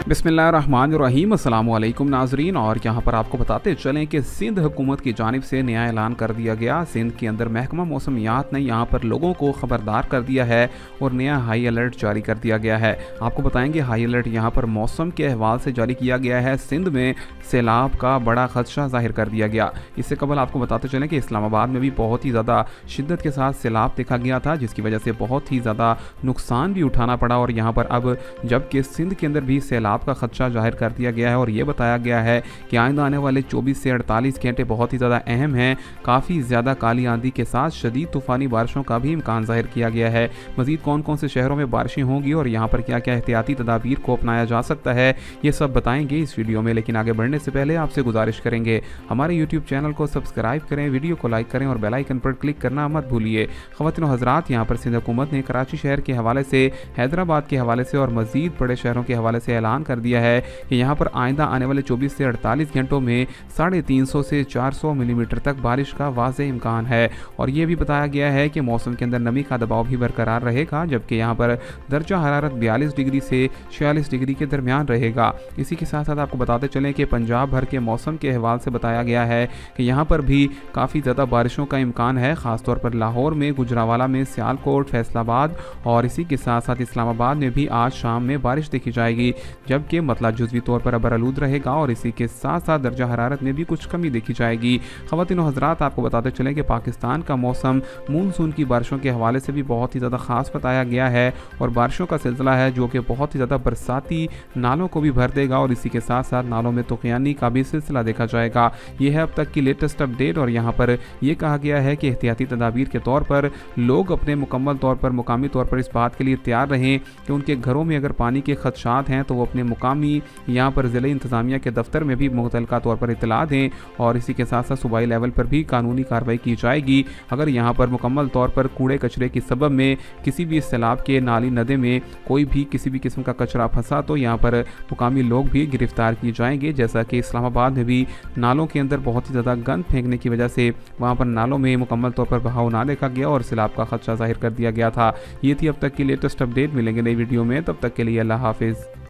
बिस्मिल्लाहिर्रहमानिर्रहीम। अस्सलाम वालेकुम नाजरीन। और यहाँ पर आपको बताते चलें कि सिंध हुकूमत की जानिब से नया ऐलान कर दिया गया। सिंध के अंदर महकमा मौसमियात ने यहाँ पर लोगों को ख़बरदार कर दिया है और नया हाई अलर्ट जारी कर दिया गया है। आपको बताएंगे हाई अलर्ट यहाँ पर मौसम के अहवाल से जारी किया गया है। सिंध में सैलाब का बड़ा खदशा ज़ाहिर कर दिया गया। इससे कबल आपको बताते चलें कि इस्लामाबाद में भी बहुत ही ज़्यादा शिद्दत के साथ सैलाब देखा गया था, जिसकी वजह से बहुत ही ज़्यादा नुकसान भी उठाना पड़ा। और यहाँ पर अब जबकि सिंध के अंदर भी सैलाब का खदशा जाहिर कर दिया गया है और ये बताया गया है कि आइंदा आने वाले 24 से 48 घंटे बहुत ही ज़्यादा अहम हैं। काफ़ी ज़्यादा काली आंधी के साथ शदीद तूफ़ानी बारिशों का भी इम्कान जाहिर किया गया है। मज़ीद कौन कौन से शहरों में बारिशें होंगी और यहाँ पर क्या क्या एहतियाती तदाबीर को अपनाया जा सकता है, ये सब बताएंगे इस वीडियो में। लेकिन आगे बढ़ने से पहले आपसे गुजारिश करेंगे हमारे यूट्यूब चैनल को सब्सक्राइब करें, वीडियो को लाइक करें और बेल आइकन पर क्लिक करना मत भूलिए। ख़वातीन और हज़रात, यहाँ पर सिंध हुकूमत ने कराची शहर के हवाले से, हैदराबाद के हवाले से और मज़ीद बड़े शहरों के हवाले से ऐलान कर दिया है कि यहाँ पर आइंदा आने वाले 24 से 48 घंटों में 350 से 400 मिलीमीटर तक बारिश का वाज़ेह इम्कान है। और ये भी बताया गया है कि मौसम के अंदर नमी का दबाव भी बरकरार रहेगा, जबकि यहाँ पर दर्जा हरारत 42 डिग्री से 46 डिग्री के दरमियान रहेगा। इसी के साथ साथ आपको बताते चलें कि पंजाब भर के मौसम के अहवाल से बताया गया है कि यहाँ पर भी काफ़ी ज़्यादा बारिशों का इम्कान है, ख़ासतौर पर लाहौर में, गुजरावाला में, सियालकोट, फैसलाबाद और इसी के साथ साथ इस्लामाबाद में भी आज शाम में बारिश देखी जाएगी, जबकि मतला जुज़वी तौर पर अबरआलूद रहेगा और इसी के साथ साथ दर्जा हरारत में भी कुछ कमी देखी जाएगी। ख़वातीन और हज़रात, आपको बताते चलें कि पाकिस्तान का मौसम मानसून की बारिशों के हवाले से भी बहुत ही ज़्यादा ख़ास बताया गया है और बारिशों का सिलसिला है जो कि बहुत ही ज़्यादा बरसाती नालों को भी भर देगा और इसी के साथ साथ नालों में तुग़यानी का भी सिलसिला देखा जाएगा। यह है अब तक की लेटेस्ट अपडेट और यहाँ पर यह कहा गया है कि एहतियाती तदाबीर के तौर पर लोग अपने मुकम्मल तौर पर, मुकामी तौर पर इस बात के लिए तैयार रहें कि उनके घरों में अगर पानी के खदशात हैं तो वो अपने मुकामी यहाँ पर ज़िले इंतज़ामिया के दफ्तर में भी मुतल्लिका तौर पर इत्तला दें और इसी के साथ साथ सूबाई लेवल पर भी कानूनी कार्रवाई की जाएगी। अगर यहाँ पर मुकम्मल तौर पर कूड़े कचरे की सबब में किसी भी सैलाब के नाली नदे में कोई भी किसी भी किस्म का कचरा फंसा तो यहाँ पर मुकामी लोग भी गिरफ्तार किए जाएंगे। जैसा कि इस्लामाबाद में भी नालों के अंदर बहुत ही ज़्यादा गंद फेंकने की वजह से वहाँ पर नालों में मुकम्मल तौर पर बहाव ना देखा गया और सैलाब का खदशा जाहिर कर दिया गया था। ये थी अब तक की लेटेस्ट अपडेट। मिलेंगे नई वीडियो में, तब तक के लिए अल्लाह हाफिज़।